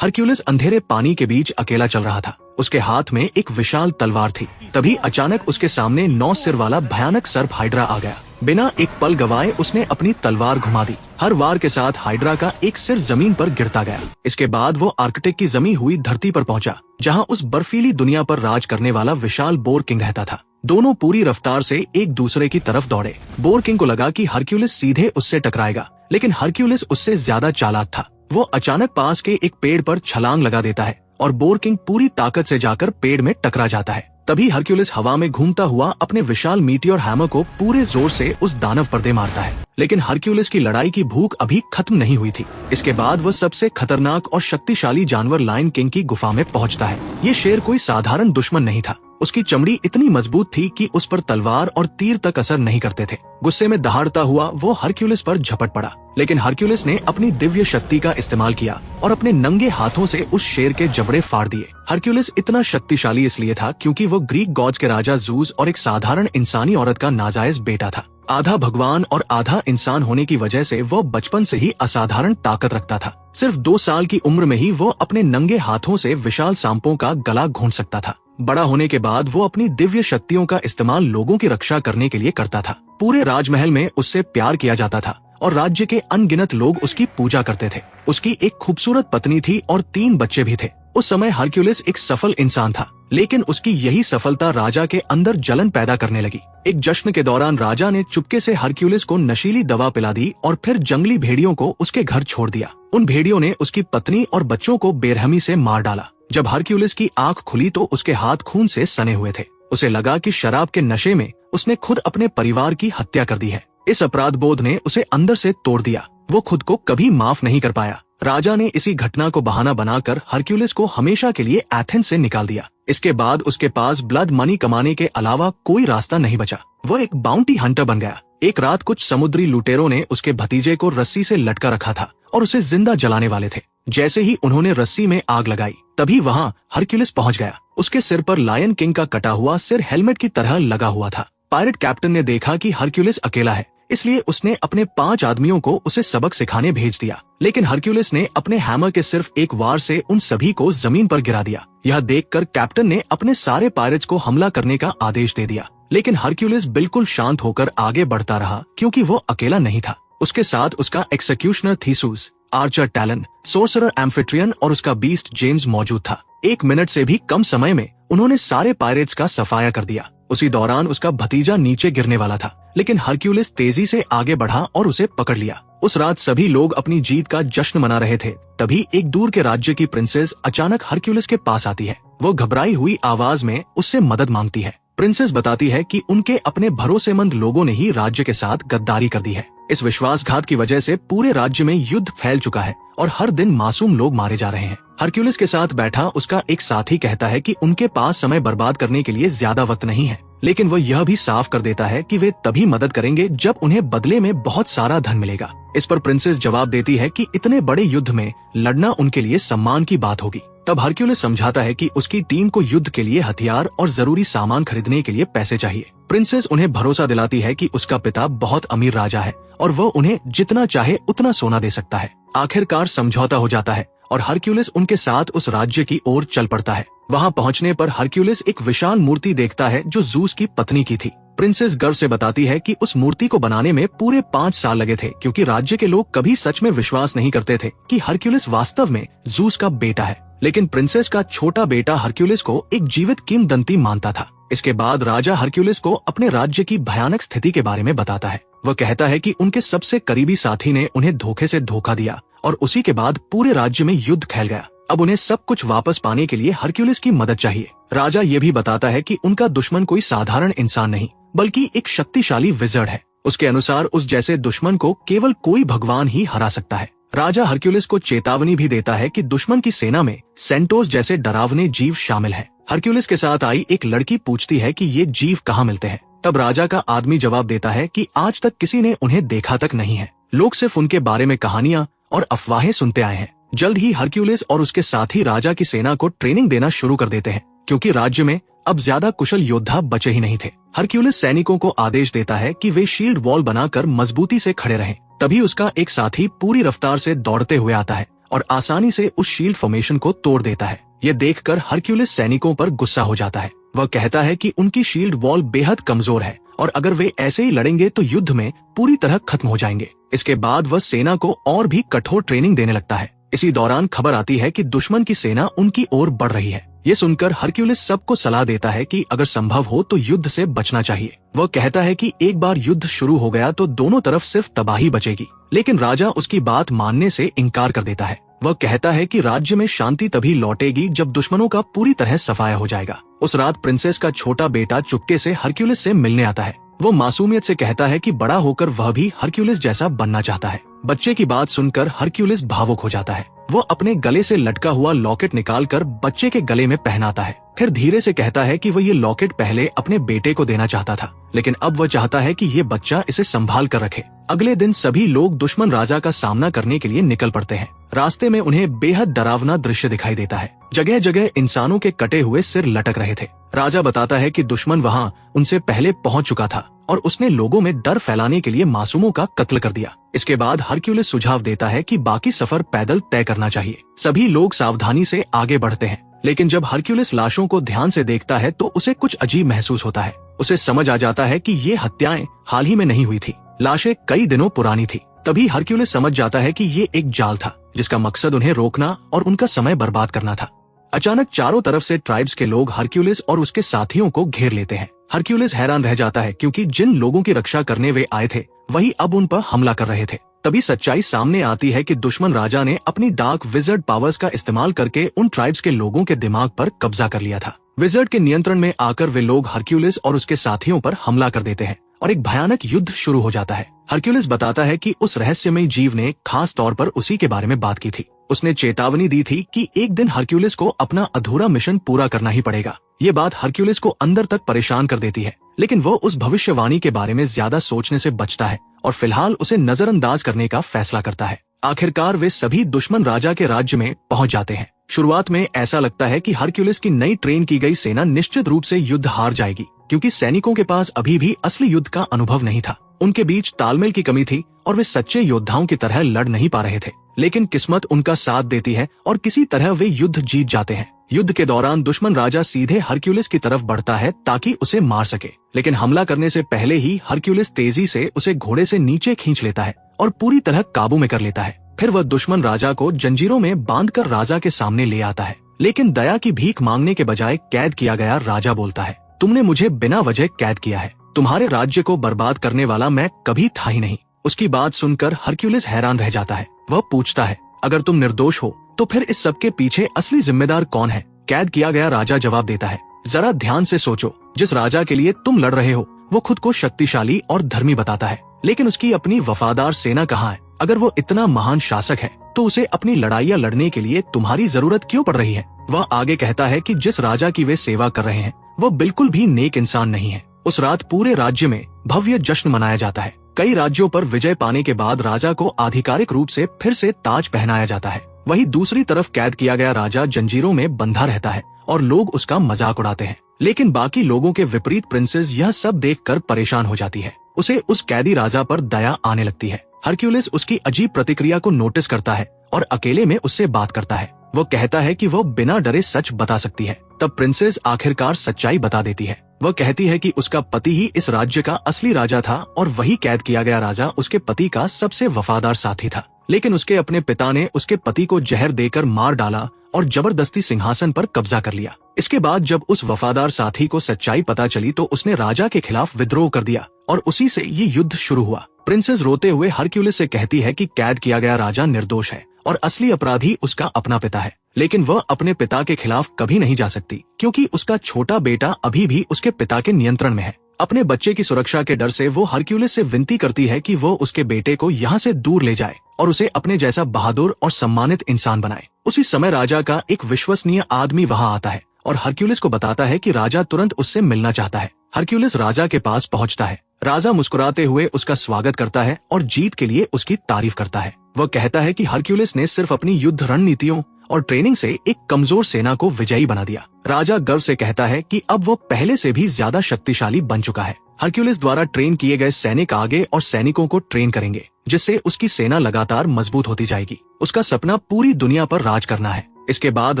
Hercules अंधेरे पानी के बीच अकेला चल रहा था। उसके हाथ में एक विशाल तलवार थी। तभी अचानक उसके सामने 9 सिर वाला भयानक सर्प हाइड्रा आ गया। बिना एक पल गवाए उसने अपनी तलवार घुमा दी। हर वार के साथ हाइड्रा का एक सिर जमीन पर गिरता गया। इसके बाद वो आर्कटिक की जमी हुई धरती पर पहुंचा, जहां उस बर्फीली दुनिया पर राज करने वाला विशाल बोर किंग रहता था। दोनों पूरी रफ्तार से एक दूसरे की तरफ दौड़े। बोर किंग को लगा कि हरक्यूलिस सीधे उससे टकराएगा, लेकिन हरक्यूलिस उससे ज्यादा चालाक था। वो अचानक पास के एक पेड़ पर छलांग लगा देता है और बोर किंग पूरी ताकत से जाकर पेड़ में टकरा जाता है। तभी हरक्यूलिस हवा में घूमता हुआ अपने विशाल मीटियोर हैमर को पूरे जोर से उस दानव पर दे मारता है। लेकिन हरक्यूलिस की लड़ाई की भूख अभी खत्म नहीं हुई थी। इसके बाद वह सबसे खतरनाक और शक्तिशाली जानवर लायन किंग की गुफा में पहुंचता है। ये शेर कोई साधारण दुश्मन नहीं था। उसकी चमड़ी इतनी मजबूत थी कि उस पर तलवार और तीर तक असर नहीं करते थे। गुस्से में दहाड़ता हुआ वो हरक्यूलिस पर झपट पड़ा, लेकिन हरक्यूलिस ने अपनी दिव्य शक्ति का इस्तेमाल किया और अपने नंगे हाथों से उस शेर के जबड़े फाड़ दिए। हरक्यूलिस इतना शक्तिशाली इसलिए था क्योंकि वो ग्रीक गॉड्स के राजा ज़ूस और एक साधारण इंसानी औरत का नाजायज बेटा था। आधा भगवान और आधा इंसान होने की वजह से वो बचपन से ही असाधारण ताकत रखता था। सिर्फ 2 साल की उम्र में ही वो अपने नंगे हाथों से विशाल सांपों का गला घोंट सकता था। बड़ा होने के बाद वो अपनी दिव्य शक्तियों का इस्तेमाल लोगों की रक्षा करने के लिए करता था। पूरे राजमहल में उससे प्यार किया जाता था और राज्य के अनगिनत लोग उसकी पूजा करते थे। उसकी एक खूबसूरत पत्नी थी और 3 बच्चे भी थे। उस समय हरक्यूलिस एक सफल इंसान था, लेकिन उसकी यही सफलता राजा के अंदर जलन पैदा करने लगी। एक जश्न के दौरान राजा ने चुपके से हरक्यूलिस को नशीली दवा पिला दी और फिर जंगली भेड़ियों को उसके घर छोड़ दिया। उन भेड़ियों ने उसकी पत्नी और बच्चों को बेरहमी से मार डाला। जब हरक्यूलिस की आंख खुली तो उसके हाथ खून से सने हुए थे। उसे लगा कि शराब के नशे में उसने खुद अपने परिवार की हत्या कर दी है। इस अपराध बोध ने उसे अंदर से तोड़ दिया। वो खुद को कभी माफ नहीं कर पाया। राजा ने इसी घटना को बहाना बनाकर हरक्यूलिस को हमेशा के लिए एथेंस से निकाल दिया। इसके बाद उसके पास ब्लड मनी कमाने के अलावा कोई रास्ता नहीं बचा। वो एक बाउंटी हंटर बन गया। एक रात कुछ समुद्री लुटेरों ने उसके भतीजे को रस्सी से लटका रखा था और उसे जिंदा जलाने वाले थे। जैसे ही उन्होंने रस्सी में आग लगाई, तभी वहाँ हरक्यूलिस पहुंच गया। उसके सिर पर लायन किंग का कटा हुआ सिर हेलमेट की तरह लगा हुआ था। पायरेट कैप्टन ने देखा कि हरक्यूलिस अकेला है, इसलिए उसने अपने 5 आदमियों को उसे सबक सिखाने भेज दिया। लेकिन हरक्यूलिस ने अपने हैमर के सिर्फ एक वार से उन सभी को जमीन पर गिरा दिया। यह देखकर कैप्टन ने अपने सारे पायरेट्स को हमला करने का आदेश दे दिया। लेकिन हरक्यूलिस बिल्कुल शांत होकर आगे बढ़ता रहा, क्योंकि वो अकेला नहीं था। उसके साथ उसका एक्सिक्यूशनर थीसूस, आर्चर टैलन, सोर्सरर एम्फिट्रियन और उसका बीस्ट जेम्स मौजूद था। 1 मिनट से भी कम समय में उन्होंने सारे पायरेट्स का सफाया कर दिया। उसी दौरान उसका भतीजा नीचे गिरने वाला था, लेकिन हरक्यूलिस तेजी से आगे बढ़ा और उसे पकड़ लिया। उस रात सभी लोग अपनी जीत का जश्न मना रहे थे। तभी एक दूर के राज्य की प्रिंसेस अचानक हरक्यूलिस के पास आती है। वो घबराई हुई आवाज में उससे मदद मांगती है। प्रिंसेस बताती है कि उनके अपने भरोसेमंद लोगों ने ही राज्य के साथ गद्दारी कर दी है। इस विश्वासघात की वजह से पूरे राज्य में युद्ध फैल चुका है और हर दिन मासूम लोग मारे जा रहे हैं। हरक्यूलिस के साथ बैठा उसका एक साथी कहता है कि उनके पास समय बर्बाद करने के लिए ज्यादा वक्त नहीं है, लेकिन वह यह भी साफ कर देता है कि वे तभी मदद करेंगे जब उन्हें बदले में बहुत सारा धन मिलेगा। इस पर प्रिंसेस जवाब देती है कि इतने बड़े युद्ध में लड़ना उनके लिए सम्मान की बात होगी। तब हरक्यूलिस समझाता है कि उसकी टीम को युद्ध के लिए हथियार और जरूरी सामान खरीदने के लिए पैसे चाहिए। प्रिंसेस उन्हें भरोसा दिलाती है कि उसका पिता बहुत अमीर राजा है और वो उन्हें जितना चाहे उतना सोना दे सकता है। आखिरकार समझौता हो जाता है और हरक्यूलिस उनके साथ उस राज्य की ओर चल पड़ता है। वहाँ पहुँचने पर हरक्यूलिस एक विशाल मूर्ति देखता है जो ज़ूस की पत्नी की थी। प्रिंसेस गर्व से बताती है कि उस मूर्ति को बनाने में पूरे 5 साल लगे थे, क्योंकि राज्य के लोग कभी सच में विश्वास नहीं करते थे कि हरक्यूलिस वास्तव में ज़ूस का बेटा है। लेकिन प्रिंसेस का छोटा बेटा हरक्यूलिस को एक जीवित किंवदंती मानता था। इसके बाद राजा हरक्यूलिस को अपने राज्य की भयानक स्थिति के बारे में बताता है। वह कहता है कि उनके सबसे करीबी साथी ने उन्हें धोखे से धोखा दिया और उसी के बाद पूरे राज्य में युद्ध फैल गया। अब उन्हें सब कुछ वापस पाने के लिए हरक्यूलिस की मदद चाहिए। राजा ये भी बताता है कि उनका दुश्मन कोई साधारण इंसान नहीं, बल्कि एक शक्तिशाली विज़र्ड है। उसके अनुसार उस जैसे दुश्मन को केवल कोई भगवान ही हरा सकता है। राजा हरक्यूलिस को चेतावनी भी देता है कि दुश्मन की सेना में सेंटोस जैसे डरावने जीव शामिल हैं। हरक्यूलिस के साथ आई एक लड़की पूछती है कि ये जीव कहाँ मिलते हैं। तब राजा का आदमी जवाब देता है कि आज तक किसी ने उन्हें देखा तक नहीं है। लोग सिर्फ उनके बारे में कहानियां और अफवाहें सुनते आए हैं। जल्द ही हरक्यूलिस और उसके साथी राजा की सेना को ट्रेनिंग देना शुरू कर देते हैं, क्योंकि राज्य में अब ज्यादा कुशल योद्धा बचे ही नहीं थे। हरक्यूलिस सैनिकों को आदेश देता है कि वे शील्ड वॉल बनाकर मजबूती से खड़े रहें। तभी उसका एक साथी पूरी रफ्तार से दौड़ते हुए आता है और आसानी से उस शील्ड फॉर्मेशन को तोड़ देता है। ये देखकर हरक्यूलिस सैनिकों पर गुस्सा हो जाता है। वह कहता है कि उनकी शील्ड वॉल बेहद कमजोर है और अगर वे ऐसे ही लड़ेंगे तो युद्ध में पूरी तरह खत्म हो जाएंगे। इसके बाद वह सेना को और भी कठोर ट्रेनिंग देने लगता है। इसी दौरान खबर आती है कि दुश्मन की सेना उनकी ओर बढ़ रही है। ये सुनकर हरक्यूलिस सबको सलाह देता है कि अगर संभव हो तो युद्ध से बचना चाहिए। वह कहता है कि एक बार युद्ध शुरू हो गया तो दोनों तरफ सिर्फ तबाही बचेगी, लेकिन राजा उसकी बात मानने से इनकार कर देता है। वह कहता है कि राज्य में शांति तभी लौटेगी जब दुश्मनों का पूरी तरह सफाया हो जाएगा। उस रात प्रिंसेस का छोटा बेटा चुपके से हरक्यूलिस से मिलने आता है। वो मासूमियत से कहता है कि बड़ा होकर वह भी हरक्यूलिस जैसा बनना चाहता है। बच्चे की बात सुनकर हरक्यूलिस भावुक हो जाता है। वो अपने गले से लटका हुआ लॉकेट निकालकर बच्चे के गले में पहनाता है। फिर धीरे से कहता है कि वह ये लॉकेट पहले अपने बेटे को देना चाहता था, लेकिन अब वह चाहता है कि ये बच्चा इसे संभाल कर रखे। अगले दिन सभी लोग दुश्मन राजा का सामना करने के लिए निकल पड़ते हैं। रास्ते में उन्हें बेहद डरावना दृश्य दिखाई देता है। जगह जगह इंसानों के कटे हुए सिर लटक रहे थे। राजा बताता है कि दुश्मन वहाँ उनसे पहले पहुँच चुका था और उसने लोगों में डर फैलाने के लिए मासूमों का कत्ल कर दिया। इसके बाद हरक्यूलिस सुझाव देता है कि बाकी सफर पैदल तय करना चाहिए। सभी लोग सावधानी से आगे बढ़ते हैं, लेकिन जब हरक्यूलिस लाशों को ध्यान से देखता है तो उसे कुछ अजीब महसूस होता है। उसे समझ आ जाता है कि ये हत्याएं हाल ही में नहीं हुई थी, लाशें कई दिनों पुरानी थी। तभी हरक्यूलिस समझ जाता है कि ये एक जाल था जिसका मकसद उन्हें रोकना और उनका समय बर्बाद करना था। अचानक चारों तरफ से ट्राइब्स के लोग हरक्यूलिस और उसके साथियों को घेर लेते हैं। हरक्यूलिस हैरान रह जाता है क्योंकि जिन लोगों की रक्षा करने वे आए थे वही अब उन पर हमला कर रहे थे। तभी सच्चाई सामने आती है कि दुश्मन राजा ने अपनी डार्क विजर्ड पावर्स का इस्तेमाल करके उन ट्राइब्स के लोगों के दिमाग पर कब्जा कर लिया था। विजर्ड के नियंत्रण में आकर वे लोग हरक्यूलिस और उसके साथियों पर हमला कर देते हैं और एक भयानक युद्ध शुरू हो जाता है। हरक्यूलिस बताता है कि उस रहस्यमयी जीव ने खास तौर पर उसी के बारे में बात की थी। उसने चेतावनी दी थी कि एक दिन हरक्यूलिस को अपना अधूरा मिशन पूरा करना ही पड़ेगा। ये बात हरक्यूलिस को अंदर तक परेशान कर देती है, लेकिन वो उस भविष्यवाणी के बारे में ज्यादा सोचने से बचता है और फिलहाल उसे नजरअंदाज करने का फैसला करता है। आखिरकार वे सभी दुश्मन राजा के राज्य में पहुंच जाते हैं। शुरुआत में ऐसा लगता है कि हरक्यूलिस की नई ट्रेन की गई सेना निश्चित रूप से युद्ध हार जाएगी, क्योंकि सैनिकों के पास अभी भी असली युद्ध का अनुभव नहीं था। उनके बीच तालमेल की कमी थी और वे सच्चे योद्धाओं की तरह लड़ नहीं पा रहे थे। लेकिन किस्मत उनका साथ देती है और किसी तरह वे युद्ध जीत जाते हैं। युद्ध के दौरान दुश्मन राजा सीधे हरक्यूलिस की तरफ बढ़ता है ताकि उसे मार सके, लेकिन हमला करने से पहले ही हरक्यूलिस तेजी से उसे घोड़े से नीचे खींच लेता है और पूरी तरह काबू में कर लेता है। फिर वह दुश्मन राजा को जंजीरों में बांधकर राजा के सामने ले आता है, लेकिन दया की भीख मांगने के बजाय कैद किया गया राजा बोलता है, तुमने मुझे बिना वजह कैद किया है, तुम्हारे राज्य को बर्बाद करने वाला मैं कभी था ही नहीं। उसकी बात सुनकर हरक्यूलिस हैरान रह जाता है। वह पूछता है, अगर तुम निर्दोष हो तो फिर इस सब के पीछे असली जिम्मेदार कौन है? कैद किया गया राजा जवाब देता है, जरा ध्यान से सोचो, जिस राजा के लिए तुम लड़ रहे हो वो खुद को शक्तिशाली और धर्मी बताता है, लेकिन उसकी अपनी वफादार सेना कहाँ है? अगर वो इतना महान शासक है तो उसे अपनी लड़ाइयाँ लड़ने के लिए तुम्हारी जरूरत क्यों पड़ रही है? वह आगे कहता है कि जिस राजा की वे सेवा कर रहे हैं वो बिल्कुल भी नेक इंसान नहीं है। उस रात पूरे राज्य में भव्य जश्न मनाया जाता है। कई राज्यों पर विजय पाने के बाद राजा को आधिकारिक रूप से फिर से ताज पहनाया जाता है। वहीं दूसरी तरफ कैद किया गया राजा जंजीरों में बंधा रहता है और लोग उसका मजाक उड़ाते हैं। लेकिन बाकी लोगों के विपरीत प्रिंसेस यह सब देखकर परेशान हो जाती है। उसे उस कैदी राजा पर दया आने लगती है। हरक्यूलिस उसकी अजीब प्रतिक्रिया को नोटिस करता है और अकेले में उससे बात करता है। वो कहता है कि वो बिना डरे सच बता सकती है। तब प्रिंसेस आखिरकार सच्चाई बता देती है। वह कहती है कि उसका पति ही इस राज्य का असली राजा था और वही कैद किया गया राजा उसके पति का सबसे वफादार साथी था, लेकिन उसके अपने पिता ने उसके पति को जहर देकर मार डाला और जबरदस्ती सिंहासन पर कब्जा कर लिया। इसके बाद जब उस वफादार साथी को सच्चाई पता चली तो उसने राजा के खिलाफ विद्रोह कर दिया और उसी से ये युद्ध शुरू हुआ। प्रिंसेस रोते हुए हरक्यूलिस से कहती है कि कैद किया गया राजा निर्दोष है और असली अपराधी उसका अपना पिता है, लेकिन वह अपने पिता के खिलाफ कभी नहीं जा सकती क्योंकि उसका छोटा बेटा अभी भी उसके पिता के नियंत्रण में है। अपने बच्चे की सुरक्षा के डर से वो हरक्यूलिस से विनती करती है कि वो उसके बेटे को यहाँ से दूर ले जाए और उसे अपने जैसा बहादुर और सम्मानित इंसान बनाए। उसी समय राजा का एक विश्वसनीय आदमी वहाँ आता है और हरक्यूलिस को बताता है कि राजा तुरंत उससे मिलना चाहता है। हरक्यूलिस राजा के पास पहुँचता है। राजा मुस्कुराते हुए उसका स्वागत करता है और जीत के लिए उसकी तारीफ करता है। वह कहता है कि हरक्यूलिस ने सिर्फ अपनी युद्ध रणनीतियों और ट्रेनिंग से एक कमजोर सेना को विजयी बना दिया। राजा गर्व से कहता है कि अब वो पहले से भी ज्यादा शक्तिशाली बन चुका है। हरक्यूलिस द्वारा ट्रेन किए गए सैनिक आगे और सैनिकों को ट्रेन करेंगे। जिससे उसकी सेना लगातार मजबूत होती जाएगी। उसका सपना पूरी दुनिया पर राज करना है। इसके बाद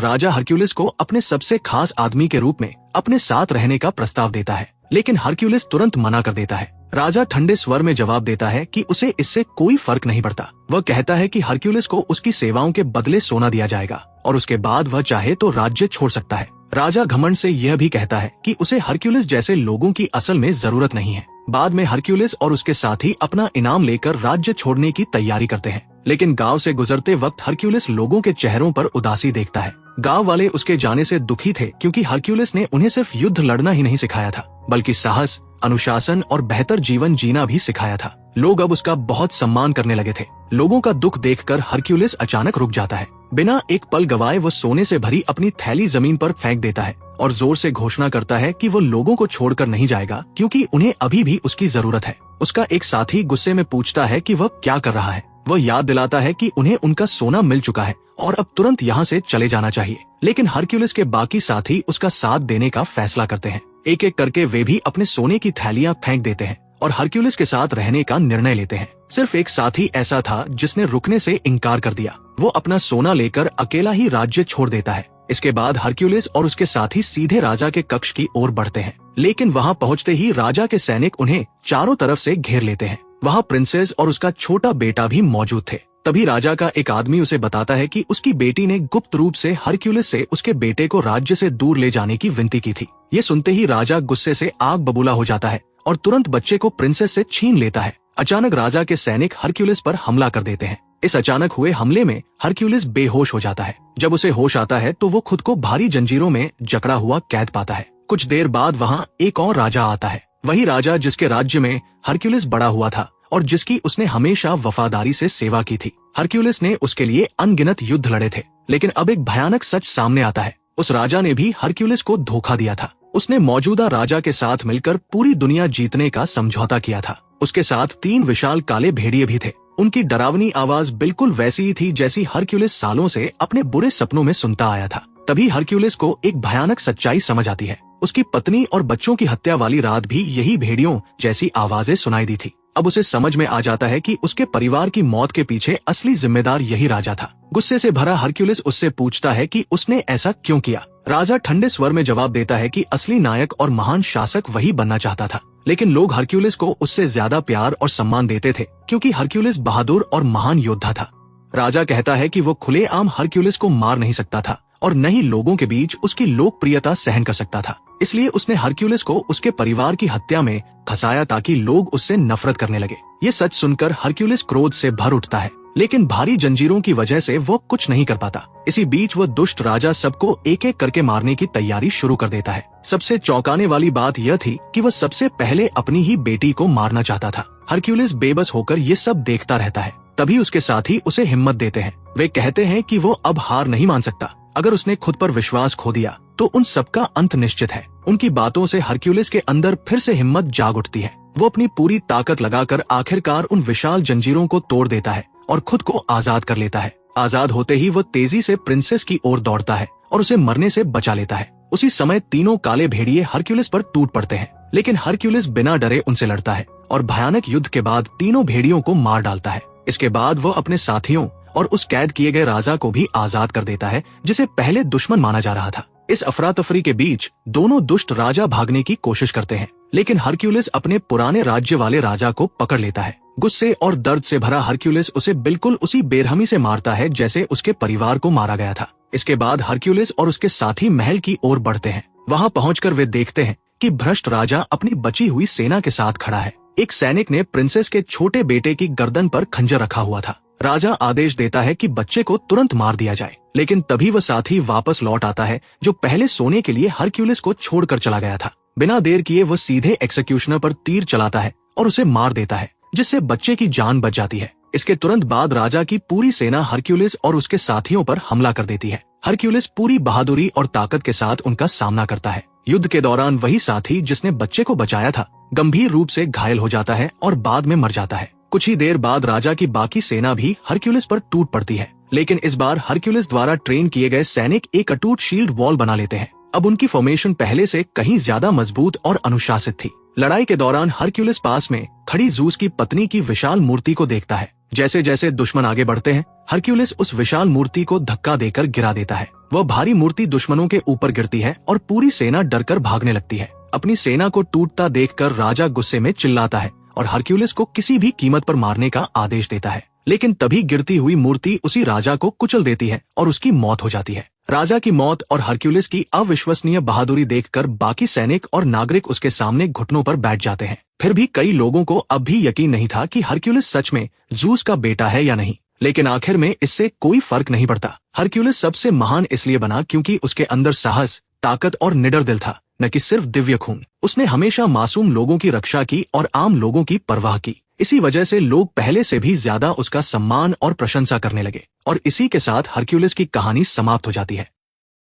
राजा हरक्यूलिस को अपने सबसे खास आदमी के रूप में अपने साथ रहने का प्रस्ताव देता है, लेकिन हरक्यूलिस तुरंत मना कर देता है। राजा ठंडे स्वर में जवाब देता है कि उसे इससे कोई फर्क नहीं पड़ता। वह कहता है कि हरक्यूलिस को उसकी सेवाओं के बदले सोना दिया जाएगा और उसके बाद वह चाहे तो राज्य छोड़ सकता है। राजा घमंड से यह भी कहता है कि उसे हरक्यूलिस जैसे लोगों की असल में जरूरत नहीं है। बाद में हरक्यूलिस और उसके साथी अपना इनाम लेकर राज्य छोड़ने की तैयारी करते हैं, लेकिन गांव से गुजरते वक्त हरक्यूलिस लोगों के चेहरों पर उदासी देखता है। गांव वाले उसके जाने से दुखी थे, क्योंकि हरक्यूलिस ने उन्हें सिर्फ युद्ध लड़ना ही नहीं सिखाया था, बल्कि साहस, अनुशासन और बेहतर जीवन जीना भी सिखाया था। लोग अब उसका बहुत सम्मान करने लगे थे। लोगों का दुख देखकर हरक्यूलिस अचानक रुक जाता है। बिना एक पल गवाए वो सोने से भरी अपनी थैली जमीन पर फेंक देता है और जोर से घोषणा करता है कि वो लोगों को छोड़कर नहीं जाएगा, क्योंकि उन्हें अभी भी उसकी जरूरत है। उसका एक साथी गुस्से में पूछता है कि वह क्या कर रहा है। वह याद दिलाता है कि उन्हें उनका सोना मिल चुका है और अब तुरंत यहाँ से चले जाना चाहिए, लेकिन हरक्यूलिस के बाकी साथी उसका साथ देने का फैसला करते हैं। एक एक करके वे भी अपने सोने की थैलियां फेंक देते हैं और हरक्यूलिस के साथ रहने का निर्णय लेते हैं। सिर्फ एक साथी ऐसा था जिसने रुकने से इनकार कर दिया। वो अपना सोना लेकर अकेला ही राज्य छोड़ देता है। इसके बाद हरक्यूलिस और उसके साथी सीधे राजा के कक्ष की ओर बढ़ते हैं, लेकिन वहाँ पहुँचते ही राजा के सैनिक उन्हें चारों तरफ से घेर लेते हैं। वहाँ प्रिंसेस और उसका छोटा बेटा भी मौजूद थे। तभी राजा का एक आदमी उसे बताता है कि उसकी बेटी ने गुप्त रूप से हरक्यूलिस से उसके बेटे को राज्य से दूर ले जाने की विनती की थी। ये सुनते ही राजा गुस्से से आग बबूला हो जाता है और तुरंत बच्चे को प्रिंसेस से छीन लेता है। अचानक राजा के सैनिक हरक्यूलिस पर हमला कर देते हैं। इस अचानक हुए हमले में हरक्यूलिस बेहोश हो जाता है। जब उसे होश आता है तो वो खुद को भारी जंजीरों में जकड़ा हुआ कैद पाता है। कुछ देर बाद वहाँ एक और राजा आता है, वही राजा जिसके राज्य में हरक्यूलिस बड़ा हुआ था और जिसकी उसने हमेशा वफादारी से सेवा की थी। हरक्यूलिस ने उसके लिए अनगिनत युद्ध लड़े थे, लेकिन अब एक भयानक सच सामने आता है। उस राजा ने भी हरक्यूलिस को धोखा दिया था। उसने मौजूदा राजा के साथ मिलकर पूरी दुनिया जीतने का समझौता किया था। उसके साथ 3 विशाल काले भेड़िए भी थे। उनकी डरावनी आवाज बिल्कुल वैसी ही थी जैसी हरक्यूलिस सालों से अपने बुरे सपनों में सुनता आया था। तभी हरक्यूलिस को एक भयानक सच्चाई समझ आती है। उसकी पत्नी और बच्चों की हत्या वाली रात भी यही भेड़ियों जैसी आवाजें सुनाई दी थी। अब उसे समझ में आ जाता है कि उसके परिवार की मौत के पीछे असली जिम्मेदार यही राजा था। गुस्से से भरा हरक्यूलिस उससे पूछता है कि उसने ऐसा क्यों किया। राजा ठंडे स्वर में जवाब देता है कि असली नायक और महान शासक वही बनना चाहता था, लेकिन लोग हरक्यूलिस को उससे ज्यादा प्यार और सम्मान देते थे, क्योंकि हरक्यूलिस बहादुर और महान योद्धा था। राजा कहता है कि वो खुलेआम हरक्यूलिस को मार नहीं सकता था और न ही लोगों के बीच उसकी लोकप्रियता सहन कर सकता था। इसलिए उसने हरक्यूलिस को उसके परिवार की हत्या में फंसाया ताकि लोग उससे नफरत करने लगे। ये सच सुनकर हरक्यूलिस क्रोध से भर उठता है, लेकिन भारी जंजीरों की वजह से वो कुछ नहीं कर पाता। इसी बीच वो दुष्ट राजा सबको एक एक करके मारने की तैयारी शुरू कर देता है। सबसे चौंकाने वाली बात यह थी कि वह सबसे पहले अपनी ही बेटी को मारना चाहता था। हरक्यूलिस बेबस होकर ये सब देखता रहता है। तभी उसके साथी उसे हिम्मत देते हैं। वे कहते हैं कि वो अब हार नहीं मान सकता। अगर उसने खुद पर विश्वास खो दिया तो उन सबका अंत निश्चित है। उनकी बातों से हरक्यूलिस के अंदर फिर से हिम्मत जाग उठती है। वो अपनी पूरी ताकत लगाकर आखिरकार उन विशाल जंजीरों को तोड़ देता है और खुद को आजाद कर लेता है। आजाद होते ही वो तेजी से प्रिंसेस की ओर दौड़ता है और उसे मरने से बचा लेता है। उसी समय तीनों काले भेड़िए हरक्यूलिस पर टूट पड़ते हैं, लेकिन हरक्यूलिस बिना डरे उनसे लड़ता है और भयानक युद्ध के बाद तीनों भेड़ियों को मार डालता है। इसके बाद वो अपने साथियों और उस कैद किए गए राजा को भी आजाद कर देता है, जिसे पहले दुश्मन माना जा रहा था। इस अफरा तफरी के बीच दोनों दुष्ट राजा भागने की कोशिश करते हैं, लेकिन हरक्यूलिस अपने पुराने राज्य वाले राजा को पकड़ लेता है। गुस्से और दर्द से भरा हरक्यूलिस उसे बिल्कुल उसी बेरहमी से मारता है जैसे उसके परिवार को मारा गया था। इसके बाद हरक्यूलिस और उसके साथी महल की ओर बढ़ते हैं। वहाँ पहुंचकर वे देखते हैं कि भ्रष्ट राजा अपनी बची हुई सेना के साथ खड़ा है। एक सैनिक ने प्रिंसेस के छोटे बेटे की गर्दन पर खंजर रखा हुआ था। राजा आदेश देता है कि बच्चे को तुरंत मार दिया जाए, लेकिन तभी वह साथी वापस लौट आता है जो पहले सोने के लिए हरक्यूलिस को छोड़कर चला गया था। बिना देर किए वह सीधे एक्सिक्यूशनर पर तीर चलाता है और उसे मार देता है, जिससे बच्चे की जान बच जाती है। इसके तुरंत बाद राजा की पूरी सेना हरक्यूलिस और उसके साथियों पर हमला कर देती है। हरक्यूलिस पूरी बहादुरी और ताकत के साथ उनका सामना करता है। युद्ध के दौरान वही साथी जिसने बच्चे को बचाया था गंभीर रूप से घायल हो जाता है और बाद में मर जाता है। कुछ ही देर बाद राजा की बाकी सेना भी हरक्यूलिस पर टूट पड़ती है, लेकिन इस बार हरक्यूलिस द्वारा ट्रेन किए गए सैनिक एक अटूट शील्ड वॉल बना लेते हैं। अब उनकी फॉर्मेशन पहले से कहीं ज्यादा मजबूत और अनुशासित थी। लड़ाई के दौरान हरक्यूलिस पास में खड़ी जूस की पत्नी की विशाल मूर्ति को देखता है। जैसे जैसे दुश्मन आगे बढ़ते हैं, हरक्यूलिस उस विशाल मूर्ति को धक्का देकर गिरा देता है। वह भारी मूर्ति दुश्मनों के ऊपर गिरती है और पूरी सेना डरकर भागने लगती है। अपनी सेना को टूटता देखकर राजा गुस्से में चिल्लाता है और हरक्यूलिस को किसी भी कीमत पर मारने का आदेश देता है। लेकिन तभी गिरती हुई मूर्ति उसी राजा को कुचल देती है और उसकी मौत हो जाती है। राजा की मौत और हरक्यूलिस की अविश्वसनीय बहादुरी देखकर बाकी सैनिक और नागरिक उसके सामने घुटनों पर बैठ जाते हैं। फिर भी कई लोगों को अब भी यकीन नहीं था कि हरक्यूलिस सच में ज़ूस का बेटा है या नहीं। लेकिन आखिर में इससे कोई फर्क नहीं पड़ता। हरक्यूलिस सबसे महान इसलिए बना क्योंकि उसके अंदर साहस, ताकत और निडर दिल था, न कि सिर्फ दिव्य खून। उसने हमेशा मासूम लोगों की रक्षा की और आम लोगों की परवाह की। इसी वजह से लोग पहले से भी ज्यादा उसका सम्मान और प्रशंसा करने लगे। और इसी के साथ हरक्यूलिस की कहानी समाप्त हो जाती है।